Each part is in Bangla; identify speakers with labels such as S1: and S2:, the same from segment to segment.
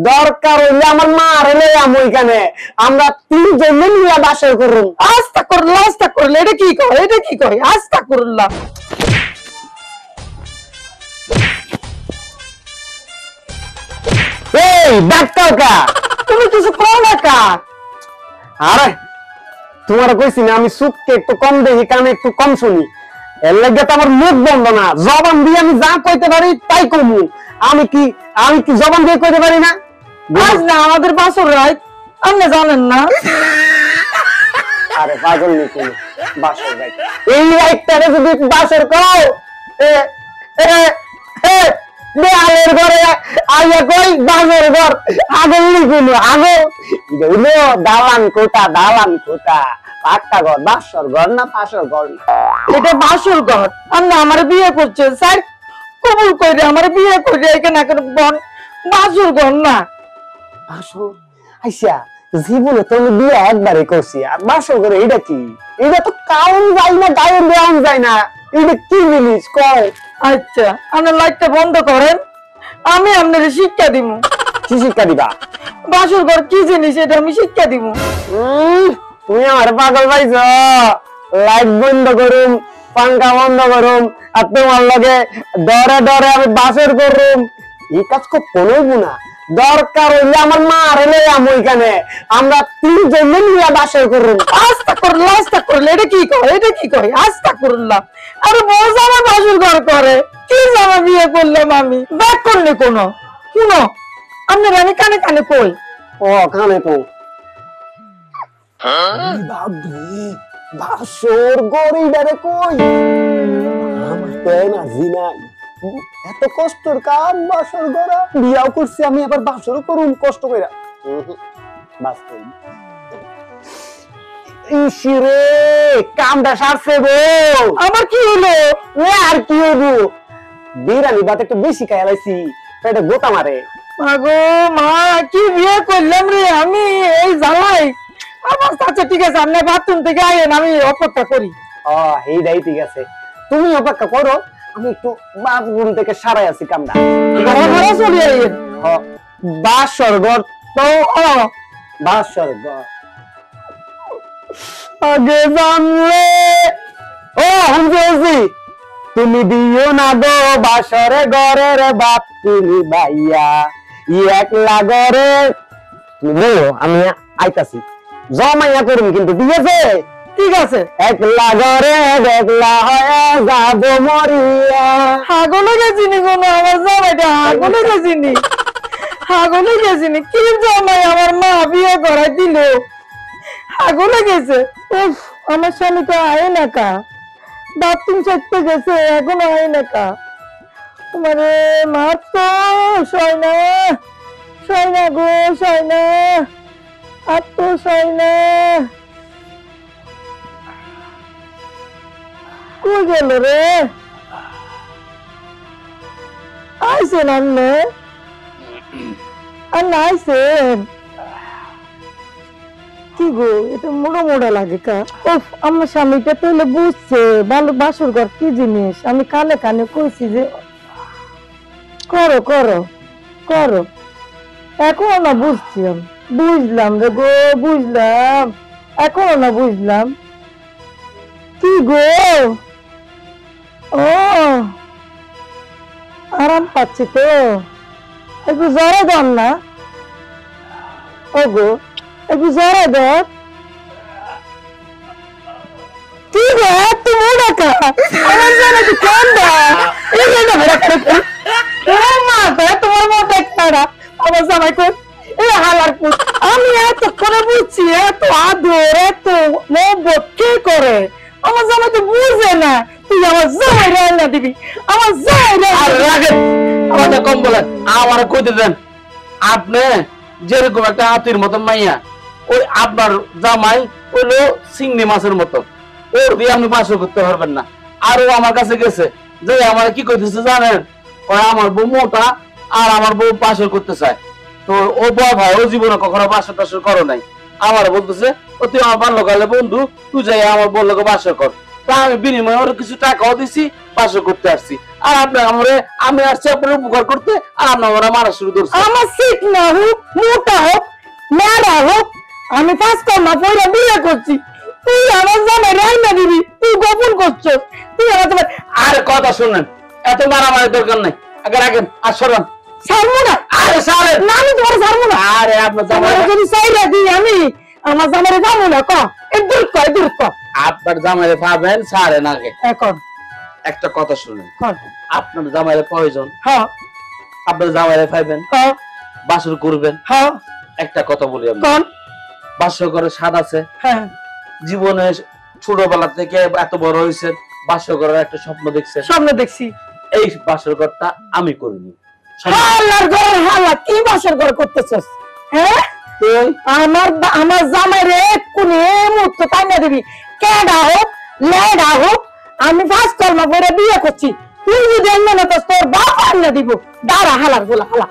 S1: দরকার হইলে আমার মা রে আমি ওইখানে আমরা তিনজন মিলে বাসর করুন।
S2: আস্তা করলে এটা কি কয় আস্তা করল্লা।
S1: এই ডাক্তার কা
S2: তুমি কিছু কও না কা?
S1: আরে তোমার কইছি না আমি সুখকে একটু কম দেখি, কানে একটু কম শুনি, এর লাগে তো আমার মুখ বন্ধ না। জবান দিয়ে আমি যা কইতে পারি তাই কমু। আমি কি জবান দিয়ে কইতে পারি না?
S2: আজ না আমাদের বাসর রাত, আপনি জানেন না?
S1: আরে পাগল নি তুমি, বাসর রাত এই রাতটারে যদি বাসর কও এ এ এ দেয়ালের ঘরে আইয়া কই বাসর ঘর, আগল নি কোনো আগল এটা হইলো দালান কোঠা পাক্কা ঘর, বাসর ঘর না পাশর ঘর না।
S2: এটা বাসর ঘর। আপনি আমার বিয়ে করছেন স্যার, কবুল করে আমার বিয়ে করে এখানে এখন বন বাসর ঘর না।
S1: বাসর আইসা জীবনে তো আমি বিয়ে একবারে করছি, আর বাসর ঘরে এটা কি? এটা তো কাউন যায় না, গায়ে দেওয়ান যায় না, এটা কি জিনিস কয়?
S2: আচ্ছা আপনার লাইটটা বন্ধ করেন, আমি আপনার শিক্ষা দিব।
S1: কি শিক্ষা দিবা?
S2: বাসর ঘর কি জিনিস এটা আমি শিক্ষা দিব।
S1: তুমি আমার পাগল পাইছ, লাইট বন্ধ করুম, পাঙ্খা বন্ধ করুম, আর তোমার লগে ডরে ডরে আমি বাসর করুম, এই কাজ কোনোই না। দরকার হইলে আমার মা রে আমি ওইখানে আমরা তিনজন মিলে বাসর করুম।
S2: আস্তা করলে এটা কি কয় আস্তা করলাম। আরে বউ আমার বাসর ঘর করে কি জামা বিয়ে করলাম আমি ব্যাক করলে কোনো শুনো আপনার আমি কানে কানে কই।
S1: ও কানে তো বাসর গড়ি ডারে কই আমার তো এনার্জি নাই, এত কষ্টর কাম বাসর গড়া, বিয়াও করছি আমি আবার বাসর করুম কষ্ট কইরা। বাস কই ইশিরে কামটা সারছে গো।
S2: আমার কি হলো?
S1: আর কি হইবো, বিরানি ভাত একটু বেশি খাই লাইছি, পেটে গোতা মারে।
S2: মাগো মা কি বিয়ে করলাম রে আমি এই জ্বালাই। আমার আচ্ছা ঠিক আছে আপনি বাথরুম থেকে আইয়েন, আমি অপেক্ষা করি।
S1: এইটাই ঠিক আছে, তুমি অপেক্ষা করো, আমি একটু বাথরুম থেকে সারাই আছি কামটা।
S2: ঘরে চলে আইয়েন।
S1: বাসর ঘর তো বাসর ঘর আগে জানলে ও হুমজি তুমি দিও না গো বাসরে ঘরের বাপ তুমি ভাইয়া একলা ঘরে, তুমি বলো আমি আইতাছি, জমাইয়া করুন কিন্তু, ঠিক আছে?
S2: ঠিক আছে।
S1: একলা ঘরে একলা হয়ে যাব মরিয়া।
S2: হাগলে গেছিনি কোনো আমার জামাইটা, হাগলে গেছিনি কি জামাই আমার মা বিয়ে করাই দিল, হাগলে গেছে। উফ আমার স্বামী তো আয় না কা, বাথরুম চাইতে গেছে এখনো আয় না কা। মানে মা তো শয় না গো, শয় না আর তো শয় না। কই গেল রে? আইসেন আন্নে আইসেন কি গো, এটা মোড়া মোড়া লাগে কা। উফ আমার স্বামীটা তাহলে বুঝছে ভালো বাসর ঘর কি জিনিস, আমি কানে কানে কইছি যে করো করো করো, এখনো না বুঝছি আমি, বুঝলাম রে গো বুঝলাম, এখনো না বুঝলাম। কি গো ও আরাম পাচ্ছি তো, একটু জ্বরে দেন না। ও গো একটু জ্বরে দেন। কি গো তুমি ডাকা আমার জানা কি ঠান্ডা এই না মেরা করে মা তো তোমার মতো খারাপ আমার জামাই কই এই হালার পুত। আমি এত করে বুঝছি এত আদর এত মোহব্বত কে করে, আমার জামাই তো বুঝে না। তুই আমার জামাই রান্না দিবি, আমার জামাই রাখেন
S3: আমাদের কম বলেন, আমার কইতে দেন। আপনি যেরকম একটা হাতির মতন মাইয়া, ওই আপনার জামাই হইলো চিংড়ি মাছের মতো, ওর দিয়ে আপনি বাসর করতে পারবেন না। আর ও আমার কাছে গেছে যে আমার কি কইতেছে জানেন, ওই আমার বউ মোটা আর আমার বউ বাসর করতে চায়, তো ও বয় ভাই ও জীবনে কখনো বাসর টাসর করো নাই। আমার বলতেছে ও তুই আমার বাল্যকালে বন্ধু, তুই যাই আমার বললো বাসর কর। তা আমি বিনিময়ে ওর কিছু টাকাও দিছি, বাসর করতে আসছি। আর আপনার আমি আসছি আপনার উপকার করতে, আর আপনার ওরা মারা শুরু করছে।
S2: আমার সিট না হোক, মোটা হোক, মেরা হোক, আমি কাজ কর্মা পয়লা বিয়ে করছি, তুই আমার জামাই রান্না দিবি, তুই গোপন করছস, তুই আমার জামাই
S3: আরে কথা শুনেন, এত মারামারি দরকার নাই। আগে রাখেন আর সরান।
S2: ছাড়বো না।
S3: আরে সারেন
S2: না আমি তোমার ছাড়বো না।
S3: আরে আপনার
S2: আমার
S3: জামাই,
S2: যদি চাইরা দিই আমি আমার জামাইরে যাবো না, ক দূর কর দূর কর
S3: আপনার জামাইরে পাবেন সারেন আগে।
S2: এখন
S3: একটা কথা শুনেন,
S2: কর।
S3: আপনার জামাইরে প্রয়োজন,
S2: হ্যাঁ
S3: আপনার জামাইরে পাইবেন,
S2: হ্যাঁ
S3: বাসর করবেন।
S2: হ্যাঁ
S3: একটা কথা বলি, আমি
S2: কর।
S3: বাসর করে স্বাদ আছে।
S2: হ্যাঁ
S3: জীবনে ছোটবেলা থেকে এত বড় হয়েছেন, বাসর করার একটা স্বপ্ন দেখছেন।
S2: সামনে দেখছি।
S3: এই বাসর ঘরটা আমি করিনি।
S2: হাল্লার ঘর হাল্লা, কি বাসর ঘর করতেছস? হ্যাঁ আমার জামাই রে কোন মুহূর্তে টাইনা দিবি, কেডা হোক লেডা হোক, আমি ফার্স্ট কর্ম করে বিয়ে করছি, তুই যদি অন্য না তোর বাপ আন্না দিব। দাঁড়া হালার গোলা হালা,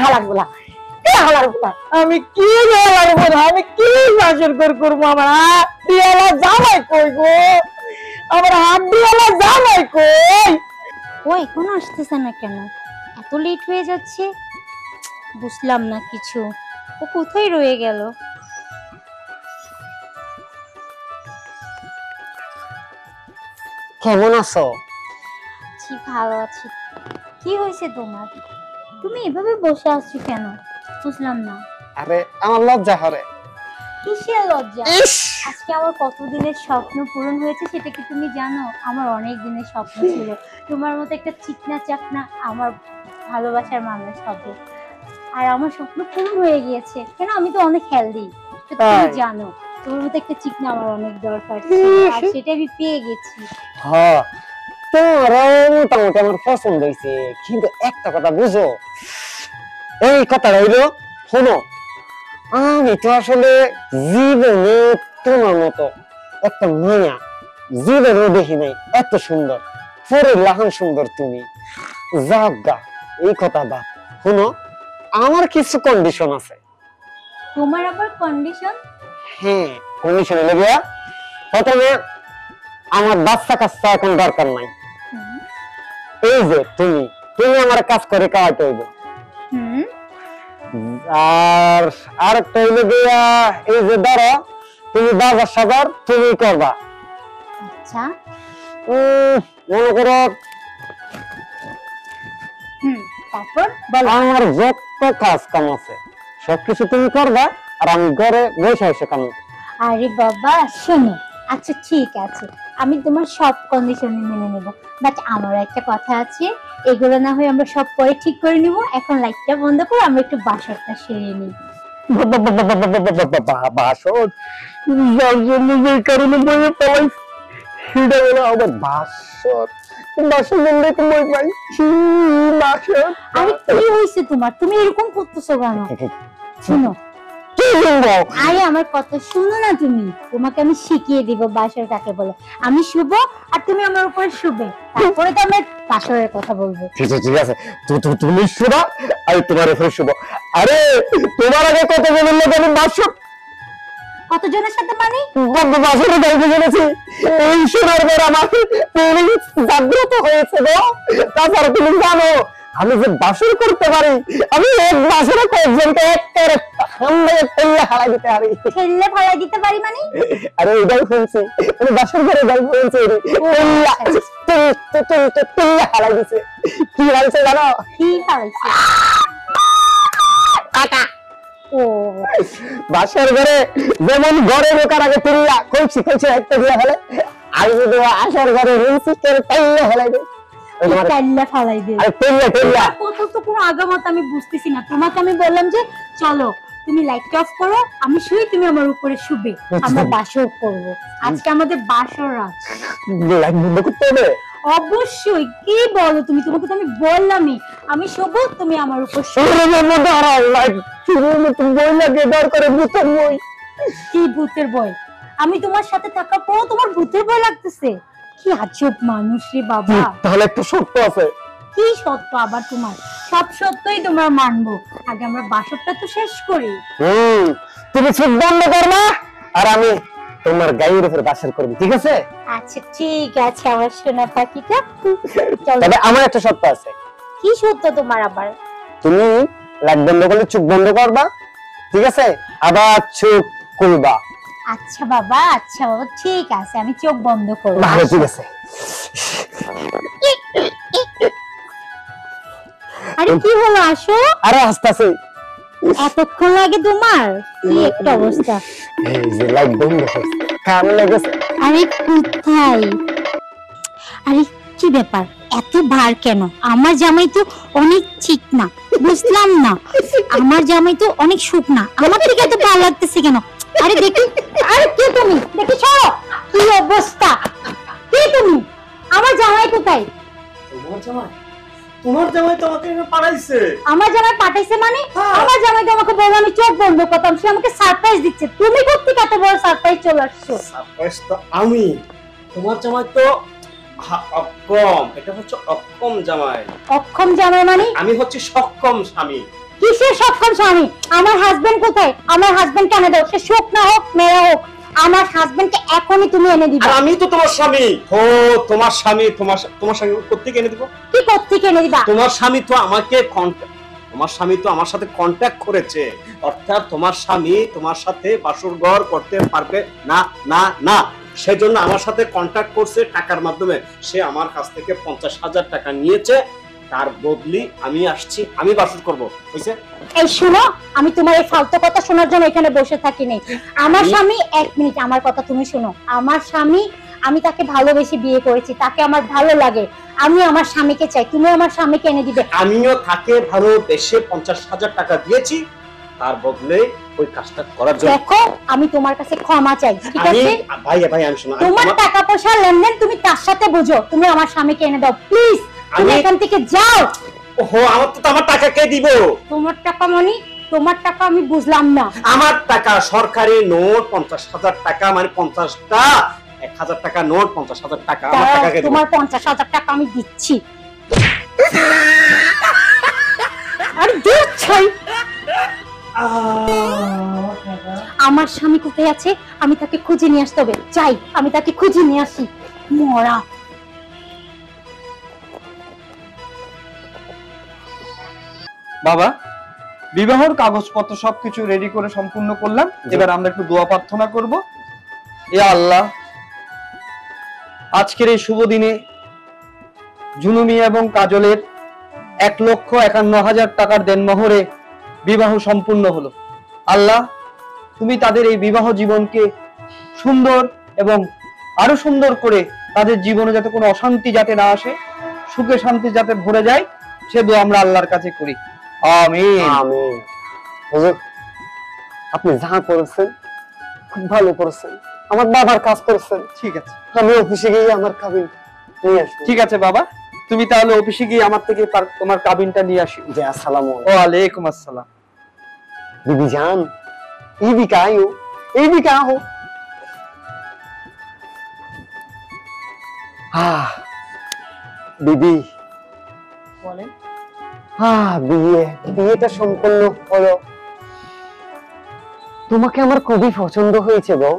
S2: হালার গোলা, হালার গোলা, আমি কি হালার গোলা, আমি কি বাসর ঘর করবো? আমার হাত দিয়ালা জামাই কই গো, আমার হাত দিয়ালা জামাই কই?
S4: ও এখনো আসতেছে না কেন? এত লেট হয়ে যাচ্ছে, বুঝলাম না কিছু। ও কোথায় রয়ে গেল?
S1: কেমন আছো?
S4: জি ভালো আছি। কি হয়েছে তোমার? তুমি এভাবে বসে আছো কেন? বুঝলাম না।
S1: আরে আমার লজ্জা করে।
S4: কিসের লজ্জা?
S1: ইস
S4: আজকে আমার কতদিনের স্বপ্ন পূরণ হয়েছে সেটা কি তুমি জানো? আমার অনেক দিনের স্বপ্ন ছিল তোমার মতো একটা চিকনা চাকনা আমার ভালোবাসার মানুষ হবে, আর আমার স্বপ্ন পূরণ হয়ে গিয়েছে। কেন, আমি তো অনেক হেলদি, তুমি
S1: তাই?
S4: জানো তোমার মতো একটা চিকনা আমার অনেক দরকার ছিল, আর সেটা আমি পেয়ে গেছি।
S1: হ্যাঁ, তোমারও মোটামুটি আমার পছন্দ হয়েছে, কিন্তু একটা কথা বুঝো, এই কথাটা হইলো, শোনো, আমি তো আসলে জীবনে তোমার মতো একটা মায়া জীবনেও দেখি নাই, এত সুন্দর পরে লাহান সুন্দর তুমি। যাক গা, এই কথা বাদ। শোনো, আমার কিছু কন্ডিশন আছে।
S4: তোমার আবার কন্ডিশন?
S1: হ্যাঁ, কন্ডিশন হলো গিয়া, প্রথমে আমার বাচ্চা কাচ্চা এখন দরকার নাই। এই যে তুমি তুমি আমার কাজ করে খাওয়াতে হইব। আর আরেকটা হইলো গিয়া, এই যে ধরো তুমি বাজার সাজার তুমি করবা।
S4: আচ্ছা।
S1: মনে করো
S4: তারপর
S1: আমার যত কাজ কাম আছে সবকিছু তুমি করবা, আর আমি ঘরে বসে বসে কাম।
S4: আরে বাবা শোনো, আচ্ছা ঠিক আছে, আমি তোমার সব কন্ডিশনে মেনে নেব, বাট আমার একটা কথা আছে, এগুলো না হয় আমরা সব পরে ঠিক করে নিব। এখন লাইটটা বন্ধ করে আমরা একটু বাসরটা সেরে নিই।
S1: বাসর যার জন্য যে কারণে বইয়ে পালাই, সেটা হলো আমার বাসর। বাসর বললে তো বই পাই বাসর।
S4: আরে কি হয়েছে তোমার? তুমি এরকম করতেছো কেন? শোনো,
S1: কি বলবো?
S4: আরে আমার কথা শুনো না তুমি, তোমাকে আমি শিখিয়ে দিব বাসর কাকে বলে। আমি শুভ আর তুমি আমার উপরে শুবে, তারপরে তো আমরা বাসরের কথা বলবো।
S1: ঠিক আছে, তুমি শুবা, আমি তোমার এখানে শুভ। আরে তোমার আগে কত বললো আমি বাসর,
S4: কতজনের সাথে মানে?
S1: বাসরে যাইতে চলেছি। এই শোনার পর আমার জাগ্রত হয়েছে গো। তাছাড়া তুমি জানো আমি যে বাসর করতে পারি, আমি এক বাসরে কয়েকজনকে একেবারে ঠান্ডায় ঠেলে হারাই দিতে পারি।
S4: ঠেললে ভাড়া দিতে পারি মানে?
S1: আরে এটাই শুনছি, আমি বাসর করে যাই বলছি ঠেলে হারাই দিছে। কি হারাইছে জানো?
S4: কি হারাইছে?
S1: টাকা।
S4: ও
S1: বাসর ঘরে যেমন ঘরে ঢোকার আগে তুল্লা কইছি একটা দিয়ে ফেলে, আর যদি আসর ঘরে রিলসি করে ঠেলে ফেলাই দেয়।
S4: কাল্লা ফালাই দে।
S1: আরে ঠেলে
S4: কত তো কোনো আগামাত আমি বুঝতেছি না। তোমাকে আমি বললাম যে চলো তুমি লাইট অফ করো, আমি শুই, তুমি আমার উপরে শুবে, আমরা বাসর করব। আজকে আমাদের বাসর রাত।
S1: লাইট বন্ধ করতে হবে।
S4: অবশ্যই, কি বলো তুমি? তোমাকে তো আমি বললামই আমি শুভ, তুমি আমার উপর শুবে।
S1: শুরুর মধ্যে হারাও লাইট, শুরুর মধ্যে বই লাগে দরকারে ভূতের বই।
S4: কি ভূতের ভয়? আমি তোমার সাথে থাকার পরও তোমার ভূতের ভয় লাগতেছে? কি আজব মানুষ রে বাবা।
S1: তাহলে একটা সত্য আছে।
S4: কি সত্য আবার তোমার? সব সত্যই তোমার মানবো, আগে আমরা বাসরটা তো শেষ করি।
S1: তুমি চোখ বন্ধ করবা, আর আমি তোমার গায়ের উপর বাসর করবো, ঠিক আছে?
S4: আচ্ছা ঠিক আছে আমার সোনা পাখিটা। চলো।
S1: তবে আমার একটা শর্ত আছে।
S4: কি সত্য তোমার আবার?
S1: তুমি লাইট বন্ধ করলে চোখ বন্ধ করবা, ঠিক আছে? আবার চোখ খুলবা।
S4: আচ্ছা বাবা ঠিক আছে, আমি চোখ বন্ধ করবো।
S1: ভালো, ঠিক আছে।
S4: আরে কি হলো, আসো।
S1: আরে আসতেছে।
S4: এতক্ষণ লাগে তোমার? কি একটা অবস্থা।
S1: এই যে লাইট বন্ধ করছে, কান লেগেছে।
S4: আরে কোথায়? আরে কি ব্যাপার, এত ভার কেন? আমার জামাই তো অনেক চিকনা, বুঝলাম না। আমার জামাই তো অনেক শুকনা, আমার থেকে এত ভালো লাগতেছে কেন? আরে দেখি, আরে কে তুমি? দেখি সরো। কি অবস্থা, কে তুমি? আমার জামাই কোথায়?
S5: তোমার জামাই তোমাকে এখানে পাঠাইছে।
S4: আমার জামাই পাঠাইছে মানে? আমার জামাই তো আমাকে বললো আমি চোখ বন্ধ করতাম, সে আমাকে সারপ্রাইজ দিচ্ছে। তুমি কোত্থেকে এত বড় সারপ্রাইজ চলে আসছো?
S5: সারপ্রাইজ তো আমি। তোমার জামাই তো অক্ষম, এটা হচ্ছে অক্ষম জামাই।
S4: অক্ষম জামাই মানে?
S5: আমি হচ্ছে সক্ষম স্বামী।
S4: কিসের সক্ষম স্বামী? আমার হাজবেন্ড কোথায়? আমার হাজবেন্ড কেন দাও? সে শুকনা হোক মেয়ে হোক, আমার হাজবেন্ডকে এখনই তুমি এনে দিবা।
S5: আর আমি তো তোমার স্বামী। ও তোমার স্বামী, তোমার স্বামী কোত্থেকে এনে দিব?
S4: কি কোত্থেকে এনে দিবা?
S5: তোমার স্বামী তো আমাকে তোমার স্বামী তো আমার সাথে কন্ট্যাক্ট করেছে, অর্থাৎ তোমার স্বামী তোমার সাথে বাসর ঘর করতে পারবে না না না, সেজন্য আমার সাথে কন্ট্যাক্ট করছে টাকার মাধ্যমে। সে আমার কাছ থেকে 50,000 টাকা নিয়েছে, তার বদলি আমি আসছি, আমি বাসর করব, বুঝছে?
S4: এই শুনো, আমি তোমার এই ফালতু কথা শোনার জন্য এখানে বসে থাকি নাই। আমার স্বামী, এক মিনিট আমার কথা তুমি শোনো। আমার স্বামী, আমি তাকে ভালোবেসে বিয়ে করেছি, তাকে আমার ভালো লাগে, আমি আমার স্বামীকে চাই, তুমি আমার স্বামীকে এনে দিবে।
S5: আমিও তাকে ভালোবেসে 50,000 টাকা দিয়েছি, তার বদলে ওই কাজটা করার জন্য।
S4: দেখো, আমি তোমার কাছে ক্ষমা চাই, ঠিক
S5: আমি
S4: আছে?
S5: ভাই আমি শোনো,
S4: তোমার টাকা পয়সা লেনদেন তুমি তার সাথে বুঝো, তুমি আমার স্বামীকে এনে দাও প্লিজ। তুমি এখান থেকে যাও।
S5: ওহো, আমার টাকা কে দিব?
S4: তোমার টাকা মানে? তোমার টাকা আমি বুঝলাম না।
S5: আমার টাকা সরকারি নোট 50,000 টাকা, মানে 50টা 1,000 টাকা নোট, 50,000 টাকা আমার টাকা কে দিব?
S4: তোমার 50,000 টাকা আমি দিচ্ছি। আরে দিচ্ছি। আমার স্বামী কোথায় আছে? আমি তাকে খুঁজে নিয়ে আসতে হবে, চাই আমি তাকে খুঁজে নিয়ে আসি। মরা।
S6: বাবা, বিবাহের কাগজপত্র সবকিছু রেডি করে সম্পূর্ণ করলাম। এবার আমরা একটু দোয়া প্রার্থনা করব। এ আল্লাহ, আজকের এই শুভ দিনে জুনুমি এবং কাজলের 1,51,000 টাকার দেনমোহরে বিবাহ সম্পূর্ণ হলো। আল্লাহ, তুমি তাদের এই বিবাহ জীবনকে সুন্দর এবং আরো সুন্দর করে, তাদের জীবনে যাতে কোনো অশান্তি যাতে না আসে, সুখে শান্তি যাতে ভরে যায়, সে দোয়া আমরা আল্লাহর কাছে করি। আমিন।
S1: আমিন। হুজুর, আপনি যা করেছেন খুব ভালো করেছেন, আমার বাবার কাজ করেছেন।
S6: ঠিক আছে,
S1: আমি অফিসে গিয়ে আমার কাবিন নিয়ে আসবো।
S6: ঠিক আছে বাবা, তুমি তাহলে অফিসে গিয়ে আমার থেকে তোমার কাবিনটা নিয়ে আসি।
S1: জি, আসসালামু আলাইকুম।
S6: ওয়ালাইকুম আসসালাম।
S1: बीबी जान, ये भी क्या हो, ये भी क्या हो? बीबी
S2: বলেন।
S1: বিয়েটা সম্পূর্ণ হলো। তোমাকে আমার খুবই পছন্দ হয়েছে বউ।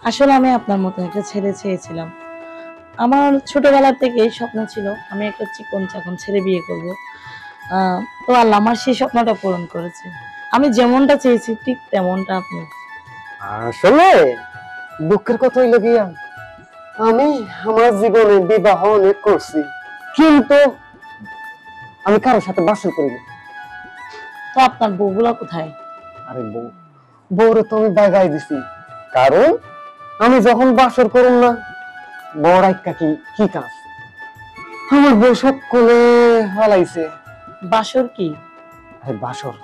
S2: আসলে আমি আপনার মতো একটা ছেলে চেয়েছিলাম। আমার ছোটবেলা থেকে স্বপ্ন ছিল আমি একটা চিকন চাকন ছেলে বিয়ে করব। তো আল্লাহ আমার সেই স্বপ্নটা পূরণ করেছে। আমি যেমনটা চেয়েছি ঠিক তেমনটা আপনি।
S1: আসলে দুঃখের কথা হইল গিয়া, আমি আমার জীবনে বিবাহ অনেক করছি, কিন্তু আমি কারোর সাথে বাসর করিনি।
S2: তো আপনার বউগুলা কোথায়?
S1: আরে বউরে তো আমি বাগাই দিছি, কারণ আমি যখন বাসর করুম না, বউর আইকা কি কাজ, আমার বউ সব কোলে হালাইছে।
S2: বাসর কি?
S1: আরে বাসর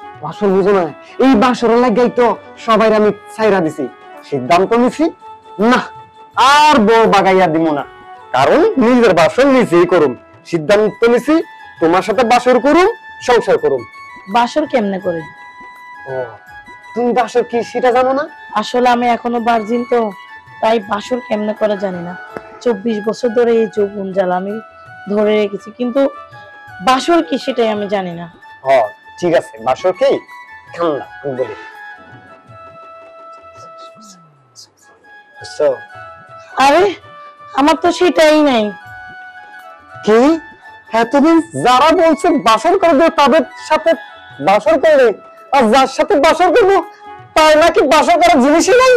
S1: বুঝো না? এই বাসর লাগাই তো সবাই আমি ছাইরা দিছি, সিদ্ধান্ত নিছি না আর বউ বাগাইয়া দিব না, কারণ নিজের বাসর নিজেই করুম। সিদ্ধান্ত নিছি তোমার সাথে বাসর করুম, সংসার করুম।
S2: বাসর কেমনে করে?
S1: ও, তুমি বাসর কি সেটা জানো না?
S2: আসলে আমি এখনো ভার্জিন, তো তাই বাসর কেমনে করে জানি না। 24 বছর ধরে এই যৌবন জ্বালা আমি ধরে রেখেছি, কিন্তু বাসর কি সেটাই আমি জানি না।
S1: ঠিক আছে, বাসর কি ঠান্ডা আমি বলি। আসছো?
S2: আরে আমার তো সেটাই নাই।
S1: কি এতদিন যারা বলছে বাসর করবে তাদের সাথে বাসর করবে, আর যার সাথে বাসর করবো তার নাকি বাসর করার জিনিসই নাই?